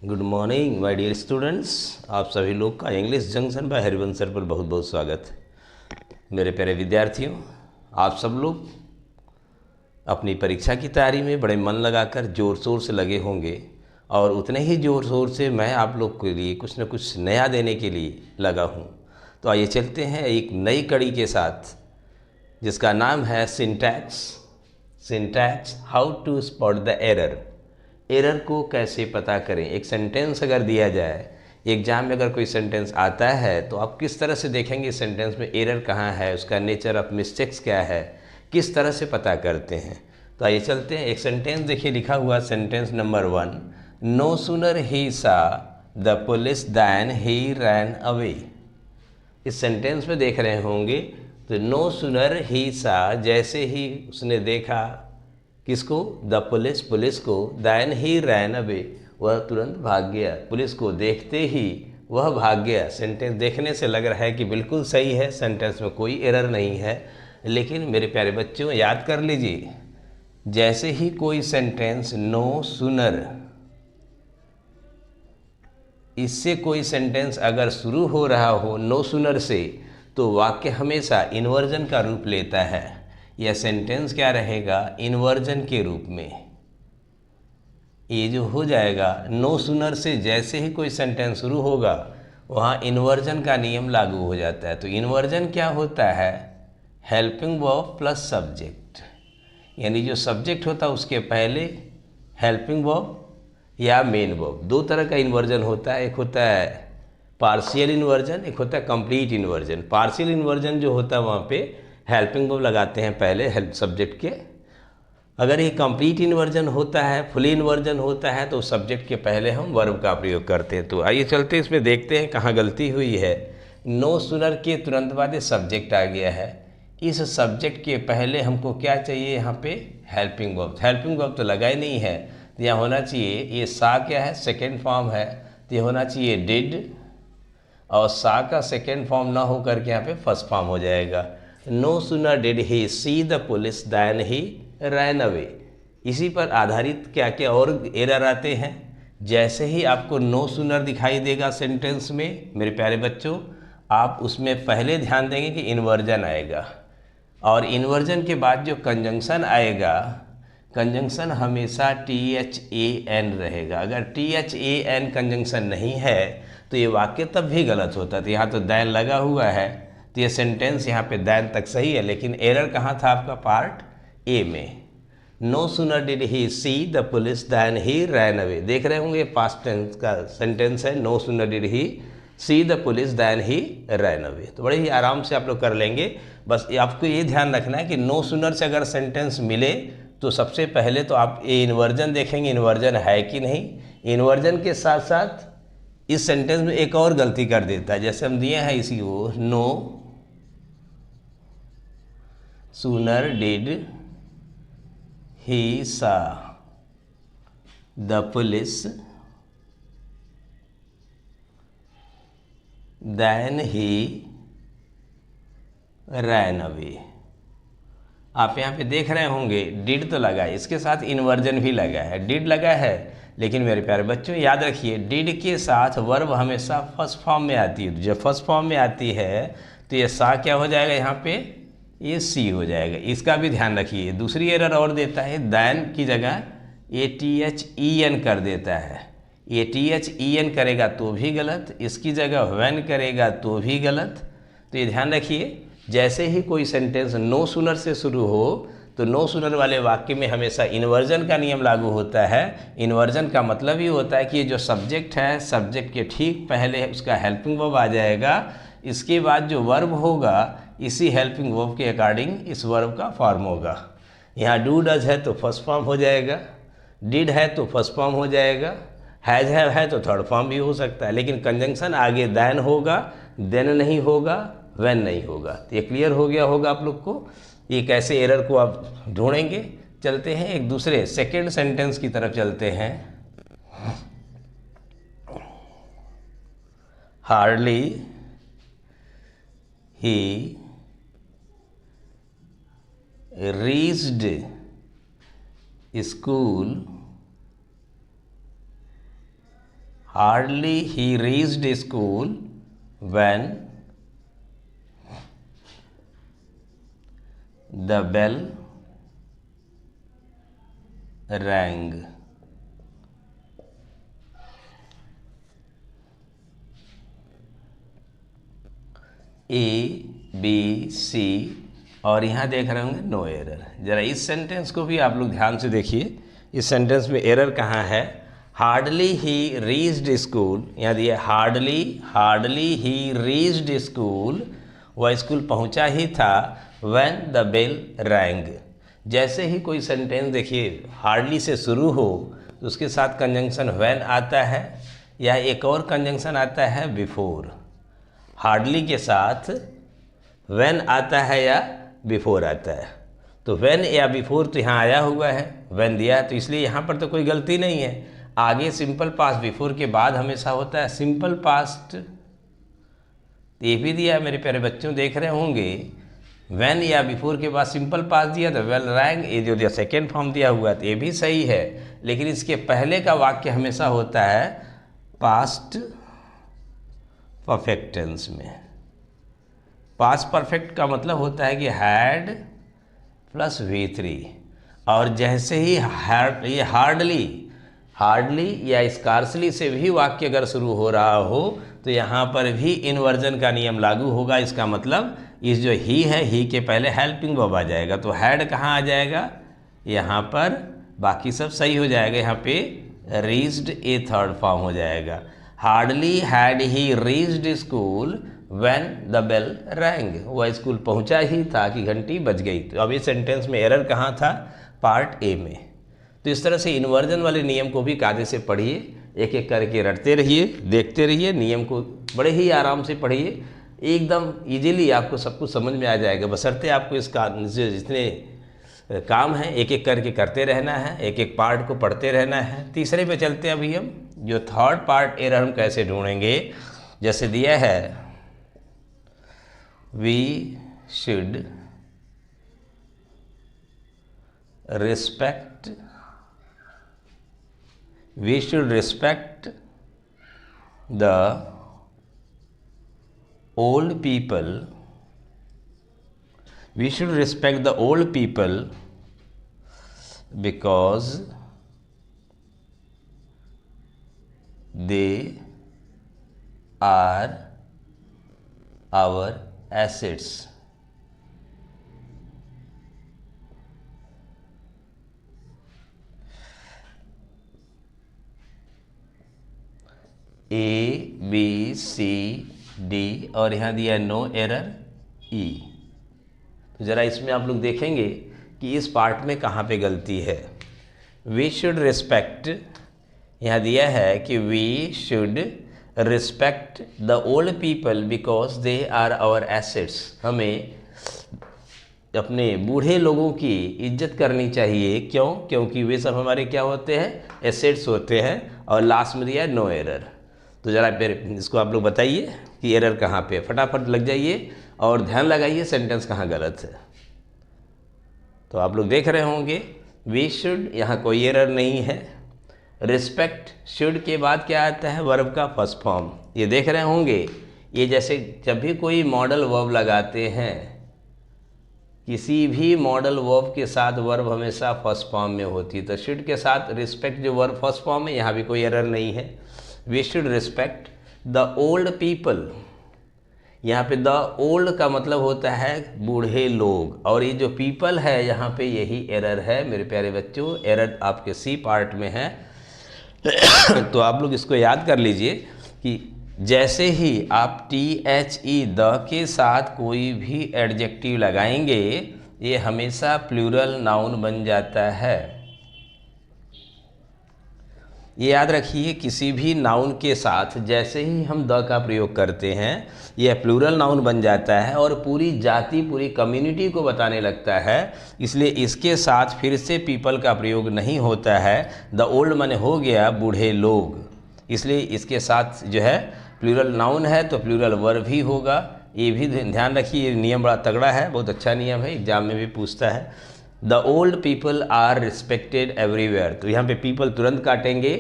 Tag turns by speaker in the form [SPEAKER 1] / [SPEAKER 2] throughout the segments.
[SPEAKER 1] Good morning my dear students. आप सभी लोग का English junction by Harivansh sir पर बहुत बहुत स्वागत है। मेरे प्यारे विद्यार्थियों, आप सब लोग अपनी परीक्षा की तैयारी में बड़े मन लगाकर ज़ोर शोर से लगे होंगे और उतने ही ज़ोर शोर से मैं आप लोग के लिए कुछ न कुछ नया देने के लिए लगा हूँ। तो आइए चलते हैं एक नई कड़ी के साथ जिसका नाम है syntax how to spot the error को कैसे पता करें। एक सेंटेंस अगर दिया जाए, एग्जाम में अगर कोई सेंटेंस आता है तो आप किस तरह से देखेंगे सेंटेंस में एरर कहाँ है, उसका नेचर ऑफ मिस्टेक्स क्या है, किस तरह से पता करते हैं। तो आइए चलते हैं। एक सेंटेंस देखिए लिखा हुआ, sentence number 1, no sooner he saw the police than he ran away. इस सेंटेंस में देख रहे होंगे तो नो सूनर ही सा, जैसे ही उसने देखा किसको, द पुलिस को, दैन ही रैन अवे, वह तुरंत भाग गया। पुलिस को देखते ही वह भाग गया। सेंटेंस देखने से लग रहा है कि बिल्कुल सही है, सेंटेंस में कोई एरर नहीं है। लेकिन मेरे प्यारे बच्चों याद कर लीजिए, जैसे ही कोई सेंटेंस नो सूनर, इससे कोई सेंटेंस अगर शुरू हो रहा हो नो सूनर से, तो वाक्य हमेशा इन्वर्जन का रूप लेता है। यह सेंटेंस क्या रहेगा, इन्वर्जन के रूप में। ये जो हो जाएगा नो सूनर से, जैसे ही कोई सेंटेंस शुरू होगा वहाँ इन्वर्जन का नियम लागू हो जाता है। तो इन्वर्जन क्या होता है, हेल्पिंग वर्ब प्लस सब्जेक्ट, यानी जो सब्जेक्ट होता है उसके पहले हेल्पिंग वर्ब या मेन वर्ब। दो तरह का इन्वर्जन होता है, एक होता है पार्शियल इन्वर्जन, एक होता है कंप्लीट इन्वर्जन। पार्शियल इन्वर्जन जो होता है वहाँ पे हेल्पिंग वर्ब लगाते हैं पहले हेल्प सब्जेक्ट के। अगर ये कंप्लीट इन्वर्जन होता है, फुल इन्वर्जन होता है, तो सब्जेक्ट के पहले हम वर्ब का प्रयोग करते हैं। तो आइए चलते हैं इसमें देखते हैं कहाँ गलती हुई है। नो सूनर के तुरंत बाद ये सब्जेक्ट आ गया है। इस सब्जेक्ट के पहले हमको क्या चाहिए, यहाँ पे हेल्पिंग वर्ब। हेल्पिंग वर्ब तो लगा ही नहीं है, तो यहाँ होना चाहिए, ये सा क्या है, सेकेंड फॉर्म है, तो ये होना चाहिए डिड, और सा का सेकेंड फॉर्म ना हो करके यहाँ पे फर्स्ट फॉर्म हो जाएगा। No sooner did he see the police than he ran away. इसी पर आधारित क्या क्या और एरर आते हैं। जैसे ही आपको नो सूनर दिखाई देगा सेंटेंस में मेरे प्यारे बच्चों, आप उसमें पहले ध्यान देंगे कि इन्वर्जन आएगा, और इन्वर्जन के बाद जो कंजंक्शन आएगा, कंजंक्शन हमेशा THAN रहेगा। अगर THAN कंजंक्शन नहीं है तो ये वाक्य तब भी गलत होता है। तो यहाँ तो दैन लगा हुआ है, तो ये सेंटेंस यहाँ पे दैन तक सही है, लेकिन एरर कहाँ था आपका, पार्ट ए में। No sooner did he see the police than he ran away. देख रहे होंगे पास्ट टेंस का सेंटेंस है, no sooner did he see the police than he ran away. तो बड़े ही आराम से आप लोग कर लेंगे। बस आपको ये ध्यान रखना है कि नो सूनर से अगर सेंटेंस मिले तो सबसे पहले तो आप ये इन्वर्जन देखेंगे, इन्वर्जन है कि नहीं। इन्वर्जन के साथ साथ इस सेंटेंस में एक और गलती कर देता है, जैसे हम दिए हैं इसी को, no sooner did he saw the police than he ran away. आप यहाँ पे देख रहे होंगे डिड तो लगा है, इसके साथ इन्वर्जन भी लगा है, डिड लगा है। लेकिन मेरे प्यारे बच्चों याद रखिए, डिड के साथ वर्ब हमेशा फर्स्ट फॉर्म में आती है। जब फर्स्ट फॉर्म में आती है तो ये सा क्या हो जाएगा, यहाँ पे ये सी हो जाएगा। इसका भी ध्यान रखिए। दूसरी एरर और देता है, दैन की जगह ये THEN कर देता है। ये THEN करेगा तो भी गलत, इसकी जगह व्हेन करेगा तो भी गलत। तो ये ध्यान रखिए, जैसे ही कोई सेंटेंस नो सूनर से शुरू हो तो नो सूनर वाले वाक्य में हमेशा इन्वर्जन का नियम लागू होता है। इन्वर्जन का मतलब ये होता है कि ये जो सब्जेक्ट है, सब्जेक्ट के ठीक पहले उसका हेल्पिंग वर्ब आ जाएगा, इसके बाद जो वर्ब होगा इसी हेल्पिंग वर्ब के अकॉर्डिंग इस वर्ब का फॉर्म होगा। यहाँ डू डज है तो फर्स्ट फॉर्म हो जाएगा, डिड है तो फर्स्ट फॉर्म हो जाएगा, हैज है तो थर्ड फॉर्म भी हो सकता है। लेकिन कंजंक्शन आगे दैन होगा, देन नहीं होगा, व्हेन नहीं होगा। तो ये क्लियर हो गया होगा आप लोग को। ये कैसे एरर को आप ढूंढेंगे। चलते हैं एक दूसरे सेकेंड सेंटेंस की तरफ चलते हैं। Hardly he reached school hardly he reached school when the bell rang. A B C, और यहाँ देख रहे होंगे नो एरर। जरा इस सेंटेंस को भी आप लोग ध्यान से देखिए, इस सेंटेंस में एरर कहाँ है। हार्डली ही रीच्ड स्कूल, यहाँ दिया हार्डली ही रीच्ड स्कूल, वह स्कूल पहुँचा ही था, व्हेन द बेल रैंग। जैसे ही कोई सेंटेंस देखिए हार्डली से शुरू हो तो उसके साथ कंजंक्शन व्हेन आता है, या एक और कंजंक्शन आता है बिफोर। हार्डली के साथ व्हेन आता है या बिफोर आता है, तो व्हेन या बिफोर तो यहाँ आया हुआ है, व्हेन दिया है, तो इसलिए यहाँ पर तो कोई गलती नहीं है। आगे सिंपल पास्ट बिफोर के बाद हमेशा होता है सिंपल पास्ट, ये भी दिया है मेरे प्यारे बच्चों, देख रहे होंगे। व्हेन या बिफोर के बाद सिंपल पास्ट दिया तो वेल रैंग, ये जो दिया सेकेंड फॉर्म दिया हुआ है, तो ये भी सही है। लेकिन इसके पहले का वाक्य हमेशा होता है पास्ट परफेक्ट टेंस में। पास्ट परफेक्ट का मतलब होता है कि हैड प्लस V3, और जैसे ही ये हार्डली या स्कार्सली से भी वाक्य अगर शुरू हो रहा हो तो यहाँ पर भी इन्वर्जन का नियम लागू होगा। इसका मतलब इस जो ही है, ही के पहले हेल्पिंग वर्ब आ जाएगा, तो हैड कहाँ आ जाएगा यहाँ पर, बाकी सब सही हो जाएगा। यहाँ पे रीच्ड ए थर्ड फॉर्म हो जाएगा। Hardly had he reached school when the bell rang, वह स्कूल पहुंचा ही था कि घंटी बज गई। तो अब इस सेंटेंस में एरर कहाँ था, पार्ट ए में। तो इस तरह से इन्वर्जन वाले नियम को भी कायदे से पढ़िए, एक एक करके रटते रहिए, देखते रहिए, नियम को बड़े ही आराम से पढ़िए, एकदम इजीली आपको सब कुछ समझ में आ जाएगा। बशर्ते आपको इसका जितने काम हैं एक एक करके करते रहना है, एक एक पार्ट को पढ़ते रहना है। तीसरे पे चलते हैं अभी हम, जो थर्ड पार्ट एरर हम कैसे ढूंढेंगे। जैसे दिया है we should respect the old people. We should respect the old people because they are our assets. A B C D, और यहाँ दिया नो एरर E। तो ज़रा इसमें आप लोग देखेंगे कि इस पार्ट में कहाँ पे गलती है। वी शुड रिस्पेक्ट, यहाँ दिया है कि we should respect the old people because they are our assets. हमें अपने बूढ़े लोगों की इज्जत करनी चाहिए, क्यों? क्योंकि वे सब हमारे क्या होते हैं, एसेट्स होते हैं। और लास्ट में दिया नो एरर। तो ज़रा फिर इसको आप लोग बताइए कि एरर कहाँ पे, फटाफट लग जाइए और ध्यान लगाइए सेंटेंस कहाँ गलत है। तो आप लोग देख रहे होंगे वी शुड, यहाँ कोई एरर नहीं है। रिस्पेक्ट, शुड के बाद क्या आता है, वर्ब का फर्स्ट फॉर्म। ये देख रहे होंगे, ये जैसे जब भी कोई मॉडल वर्ब लगाते हैं, किसी भी मॉडल वर्ब के साथ वर्ब हमेशा फर्स्ट फॉर्म में होती है। तो शुड के साथ रिस्पेक्ट जो वर्ब फर्स्ट फॉर्म है, यहाँ भी कोई एरर नहीं है। We should respect the old people, यहाँ पे द ओल्ड का मतलब होता है बूढ़े लोग, और ये जो पीपल है यहाँ पे यही एरर है मेरे प्यारे बच्चों। एरर आपके सी पार्ट में है। तो आप लोग इसको याद कर लीजिए कि जैसे ही आप THE द के साथ कोई भी एडजेक्टिव लगाएंगे, ये हमेशा प्लूरल नाउन बन जाता है। ये याद रखिए, किसी भी नाउन के साथ जैसे ही हम द का प्रयोग करते हैं, यह प्लूरल नाउन बन जाता है और पूरी जाति, पूरी कम्युनिटी को बताने लगता है। इसलिए इसके साथ फिर से पीपल का प्रयोग नहीं होता है। द ओल्ड माने हो गया बूढ़े लोग, इसलिए इसके साथ जो है प्लूरल नाउन है तो प्लूरल वर्ब भी होगा। ये भी ध्यान रखिए, ये नियम बड़ा तगड़ा है, बहुत अच्छा नियम है, एग्जाम में भी पूछता है। The old people are respected everywhere, तो यहाँ पे पीपल तुरंत काटेंगे,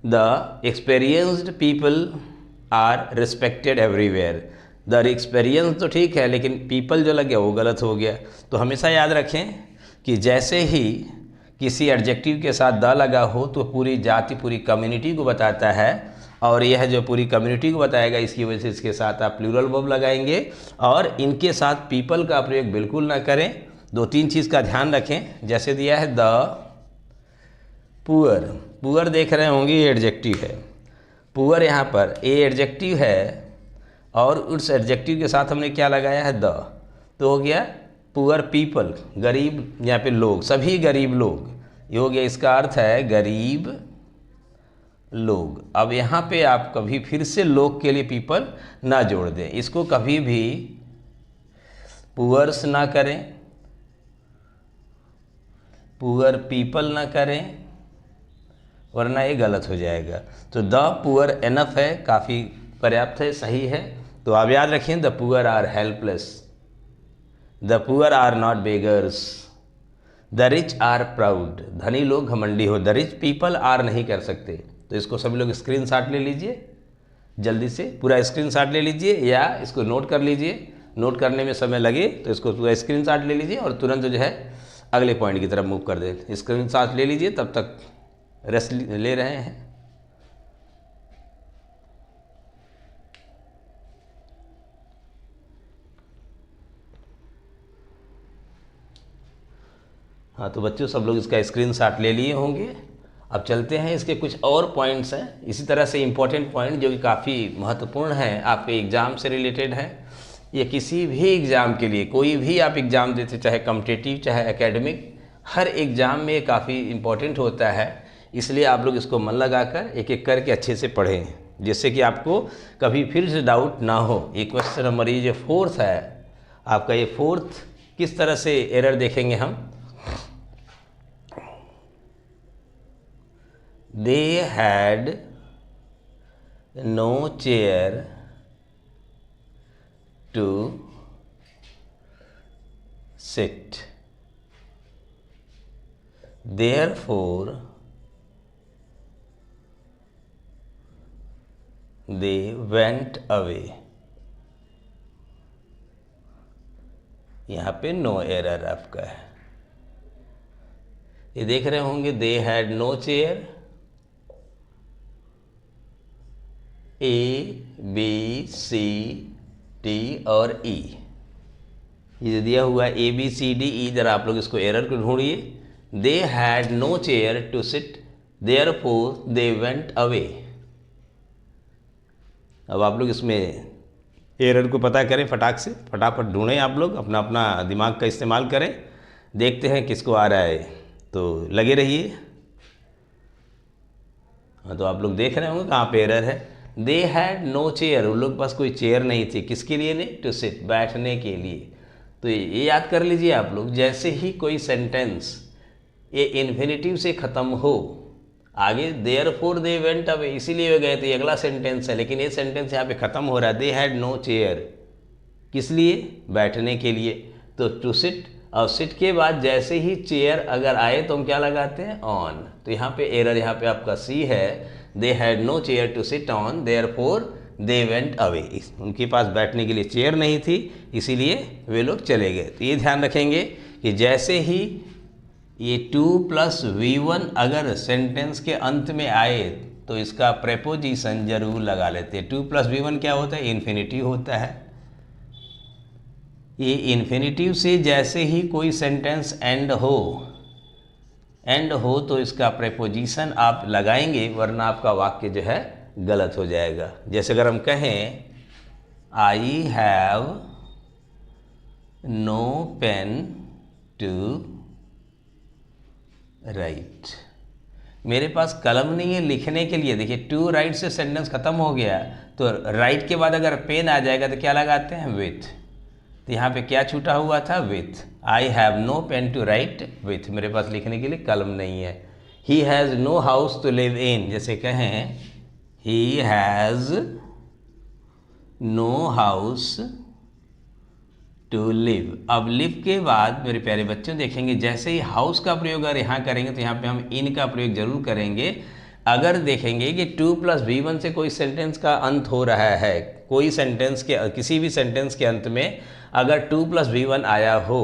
[SPEAKER 1] the experienced people are respected everywhere. The experience तो ठीक है, लेकिन पीपल जो लगे वो गलत हो गया। तो हमेशा याद रखें कि जैसे ही किसी एडजेक्टिव के साथ द लगा हो तो पूरी जाति, पूरी कम्युनिटी को बताता है, और यह जो पूरी कम्युनिटी को बताएगा, इसकी वजह से इसके साथ आप प्लूरल वर्ब लगाएंगे। और इनके साथ पीपल का प्रयोग बिल्कुल ना करें। 2-3 चीज़ का ध्यान रखें। जैसे दिया है द पुअर, पुअर देख रहे होंगे ये एडजेक्टिव है। पुअर यहाँ पर ए एडजेक्टिव है और उस एडजेक्टिव के साथ हमने क्या लगाया है द, तो हो गया पुअर पीपल, गरीब, यहाँ पे लोग, सभी गरीब लोग, ये हो गया। इसका अर्थ है गरीब लोग। अब यहाँ पे आप कभी फिर से लोग के लिए पीपल ना जोड़ दें, इसको कभी भी पुअर्स ना करें, पुअर पीपल ना करें, वरना ये गलत हो जाएगा। तो द पुअर एनफ है, काफ़ी पर्याप्त है, सही है। तो आप याद रखें the poor are helpless, the poor are not beggars, the rich are proud, धनी लोग घमंडी हो, द रिच पीपल आर नहीं कर सकते। तो इसको सभी लोग स्क्रीनशॉट ले लीजिए, जल्दी से पूरा स्क्रीनशॉट ले लीजिए या इसको नोट कर लीजिए। नोट करने में समय लगे तो इसको पूरा स्क्रीनशॉट ले लीजिए और तुरंत जो है अगले पॉइंट की तरफ मूव कर दे। स्क्रीनशॉट ले लीजिए, तब तक रेस्ट ले रहे हैं। हाँ, तो बच्चों सब लोग इसका स्क्रीनशॉट ले लिए होंगे। अब चलते हैं, इसके कुछ और पॉइंट्स हैं इसी तरह से इम्पोर्टेंट पॉइंट जो कि काफ़ी महत्वपूर्ण है, आपके एग्ज़ाम से रिलेटेड है। ये किसी भी एग्ज़ाम के लिए, कोई भी आप एग्ज़ाम देते, चाहे कॉम्पिटिटिव चाहे एकेडमिक, हर एग्ज़ाम में ये काफ़ी इम्पोर्टेंट होता है। इसलिए आप लोग इसको मन लगाकर एक एक करके अच्छे से पढ़ें, जिससे कि आपको कभी फिर से डाउट ना हो। ये क्वेश्चन नंबर ये जो 4th है आपका, ये 4th किस तरह से एरर देखेंगे हम। They had no chair to sit, therefore they went away। यहाँ पे नो एरर आपका है। ये देख रहे होंगे they had no chair, A, B, C, D और E, ये दिया हुआ है ABCDE। जरा आप लोग इसको एरर को ढूंढिए। They had no chair to sit, therefore they went away. अब आप लोग इसमें एरर को पता करें, फटाक से फटाफट ढूंढें। आप लोग अपना अपना दिमाग का इस्तेमाल करें, देखते हैं किसको आ रहा है, तो लगे रहिए। हाँ, तो आप लोग देख रहे होंगे कहाँ पे एरर है। दे हैड नो चेयर, उन लोग के पास कोई चेयर नहीं थी, किसके लिए नहीं, टू सिट, बैठने के लिए। तो ये याद कर लीजिए आप लोग, जैसे ही कोई सेंटेंस ये इन्फिनेटिव से ख़त्म हो, आगे देयरफॉर दे वेंट अवे इसीलिए गए थे, अगला सेंटेंस है, लेकिन ये सेंटेंस यहाँ पे ख़त्म हो रहा है। दे हैड नो चेयर, किस लिए, बैठने के लिए। तो टू सिट, और सिट के बाद जैसे ही चेयर अगर आए तो हम क्या लगाते हैं, ऑन। तो यहाँ पे एरर, यहाँ पे आपका सी है। They had no chair to sit on, therefore they went away. उनके पास बैठने के लिए चेयर नहीं थी, इसीलिए वे लोग चले गए। तो ये ध्यान रखेंगे कि जैसे ही ये 2 + V1 अगर सेंटेंस के अंत में आए तो इसका प्रेपोजिशन जरूर लगा लेते हैं। 2 + V1 क्या होता है, इन्फिनिटिव होता है। ये इन्फिनिटिव से जैसे ही कोई सेंटेंस एंड हो तो इसका प्रेपोजिशन आप लगाएंगे, वरना आपका वाक्य जो है गलत हो जाएगा। जैसे अगर हम कहें I have no pen to write, मेरे पास कलम नहीं है लिखने के लिए। देखिए टू राइट से सेंटेंस खत्म हो गया, तो राइट के बाद अगर पेन आ जाएगा तो क्या लगाते हैं, विथ। तो यहाँ पे क्या छूटा हुआ था, with. I have no pen to write with, मेरे पास लिखने के लिए कलम नहीं है। He has no house to live in, जैसे कहें he has no house to live. अब लिव के बाद मेरे प्यारे बच्चों देखेंगे, जैसे ही हाउस का प्रयोग अगर यहाँ करेंगे तो यहाँ पे हम इन का प्रयोग जरूर करेंगे। अगर देखेंगे कि 2 + V1 से कोई सेंटेंस का अंत हो रहा है, कोई सेंटेंस के किसी भी सेंटेंस के अंत में अगर 2 + V1 आया हो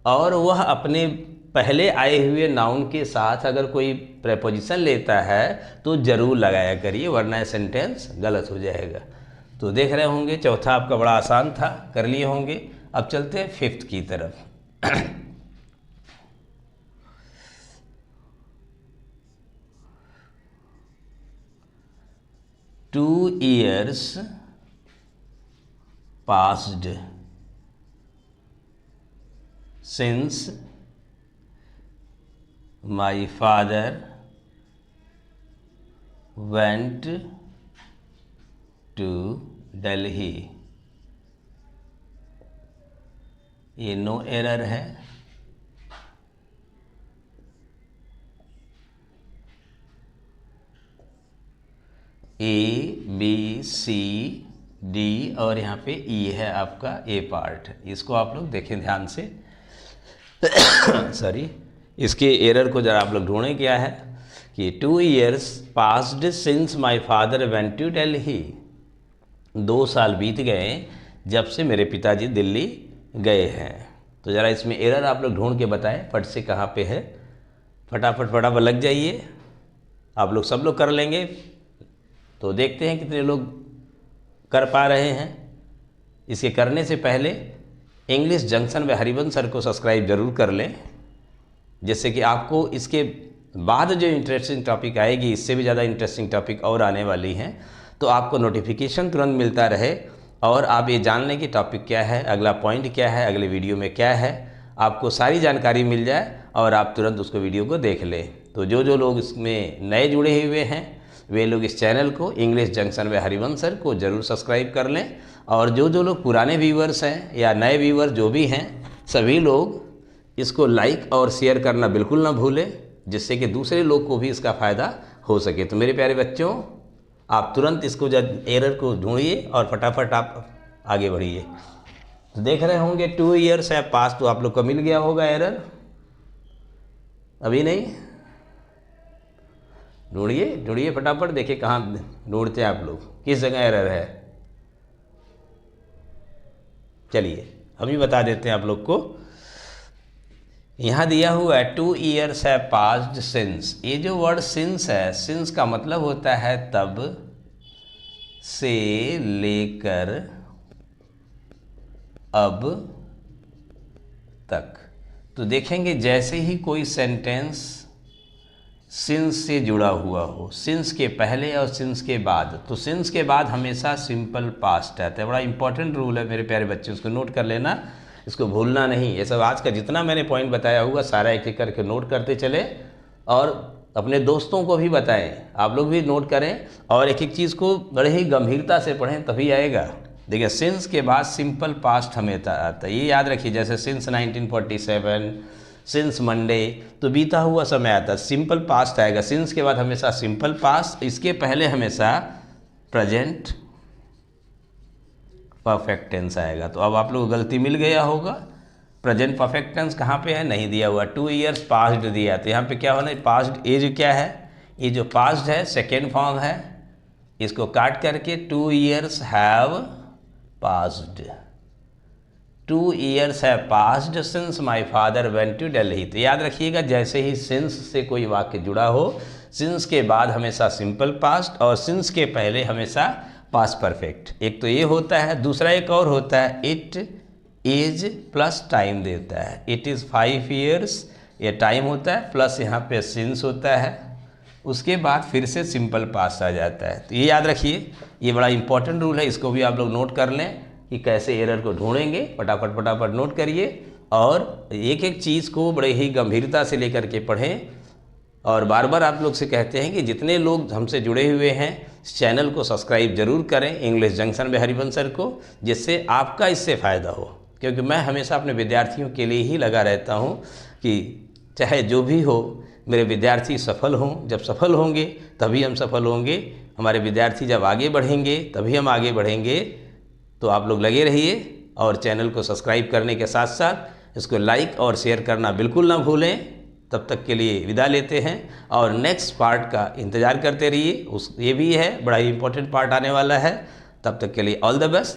[SPEAKER 1] और वह अपने पहले आए हुए नाउन के साथ अगर कोई प्रेपोजिशन लेता है तो ज़रूर लगाया करिए, वरना सेंटेंस गलत हो जाएगा। तो देख रहे होंगे चौथा आपका बड़ा आसान था, कर लिए होंगे। अब चलते हैं 5th की तरफ। 2 years passed since my father went to Delhi। ये नो एरर है। ABCD और यहाँ पे E है आपका ए पार्ट, इसको आप लोग देखें ध्यान से। सॉरी, इसके एरर को जरा आप लोग ढूंढें क्या है कि 2 years passed since my father went to Delhi। 2 साल बीत गए जब से मेरे पिताजी दिल्ली गए हैं। तो ज़रा इसमें एरर आप लोग ढूंढ के बताएं फट से कहाँ पे है। फटाफट लग जाइए, आप लोग सब लोग कर लेंगे। तो देखते हैं कितने लोग कर पा रहे हैं। इसके करने से पहले इंग्लिश जंक्शन व हरिवंश सर को सब्सक्राइब जरूर कर लें, जिससे कि आपको इसके बाद जो इंटरेस्टिंग टॉपिक आएगी, इससे भी ज़्यादा इंटरेस्टिंग टॉपिक और आने वाली हैं, तो आपको नोटिफिकेशन तुरंत मिलता रहे और आप ये जान लें कि टॉपिक क्या है, अगला पॉइंट क्या है, अगले वीडियो में क्या है, आपको सारी जानकारी मिल जाए और आप तुरंत उसको वीडियो को देख लें। तो जो लोग इसमें नए जुड़े हुए हैं वे लोग इस चैनल को इंग्लिश जंक्शन व हरिवंश सर को ज़रूर सब्सक्राइब कर लें, और जो लोग पुराने व्यूवर्स हैं या नए व्यूवर जो भी हैं, सभी लोग इसको लाइक और शेयर करना बिल्कुल ना भूलें, जिससे कि दूसरे लोग को भी इसका फ़ायदा हो सके। तो मेरे प्यारे बच्चों, आप तुरंत इसको जब एरर को ढूंढिए और फटाफट आप आगे बढ़िए। तो देख रहे होंगे 2 years है पास, तो आप लोग को मिल गया होगा एरर। अभी नहीं ढूंढिए फटाफट, देखिए कहाँ ढूंढते हैं आप लोग, किस जगह एरर है। चलिए अभी बता देते हैं आप लोग को। यहाँ दिया हुआ है 2 years है पास्ड सिंस। ये जो वर्ड सिंस है, सिंस का मतलब होता है तब से लेकर अब तक। तो देखेंगे जैसे ही कोई सेंटेंस सिंस से जुड़ा हुआ हो, सिंस के पहले और सिंस के बाद, तो सिंस के बाद हमेशा सिंपल पास्ट आता है। बड़ा इंपॉर्टेंट रूल है मेरे प्यारे बच्चे, उसको नोट कर लेना, इसको भूलना नहीं। ये सब आज का जितना मैंने पॉइंट बताया होगा सारा एक एक करके नोट करते चले और अपने दोस्तों को भी बताएं, आप लोग भी नोट करें और एक एक चीज़ को बड़े ही गंभीरता से पढ़ें, तभी आएगा। देखिए सिंस के बाद सिंपल पास्ट हमेशा आता है, ये याद रखिए। जैसे सिंस 1947, सिंस मंडे, तो बीता हुआ समय आता है, सिंपल पास्ट आएगा। सिंस के बाद हमेशा सिंपल पास्ट, इसके पहले हमेशा प्रेजेंट परफेक्ट टेंस आएगा। तो अब आप लोग को गलती मिल गया होगा, प्रेजेंट परफेक्ट टेंस कहाँ पे है, नहीं दिया हुआ। 2 years पास्ड दिया, तो यहाँ पे क्या होना है, पास्ट एज क्या है, ये जो पास्ट है सेकेंड फॉर्म है, इसको काट करके 2 years हैव पास्ड। 2 years है passed since my father went to Delhi. तो याद रखिएगा, जैसे ही सिंस से कोई वाक्य जुड़ा हो, सिंस के बाद हमेशा सिंपल पास्ट और सिंस के पहले हमेशा पास्ट परफेक्ट। एक तो ये होता है, दूसरा एक और होता है, इट इज प्लस टाइम देता है। इट इज़ 5 years, ये टाइम होता है, प्लस यहाँ पे सिंस होता है, उसके बाद फिर से सिंपल पास्ट आ जाता है। तो ये याद रखिए, ये बड़ा इंपॉर्टेंट रूल है, इसको भी आप लोग नोट कर लें कि कैसे एरर को ढूंढेंगे। फटाफट नोट करिए और एक एक चीज़ को बड़े ही गंभीरता से लेकर के पढ़ें। और बार बार आप लोग से कहते हैं कि जितने लोग हमसे जुड़े हुए हैं इस चैनल को सब्सक्राइब जरूर करें, इंग्लिश जंक्शन में हरिवंश सर को, जिससे आपका इससे फ़ायदा हो। क्योंकि मैं हमेशा अपने विद्यार्थियों के लिए ही लगा रहता हूँ कि चाहे जो भी हो, मेरे विद्यार्थी सफल हों। जब सफल होंगे तभी हम सफल होंगे, हमारे विद्यार्थी जब आगे बढ़ेंगे तभी हम आगे बढ़ेंगे। तो आप लोग लगे रहिए और चैनल को सब्सक्राइब करने के साथ साथ इसको लाइक और शेयर करना बिल्कुल ना भूलें। तब तक के लिए विदा लेते हैं और नेक्स्ट पार्ट का इंतज़ार करते रहिए। ये भी है, बड़ा ही इंपॉर्टेंट पार्ट आने वाला है। तब तक के लिए ऑल द बेस्ट।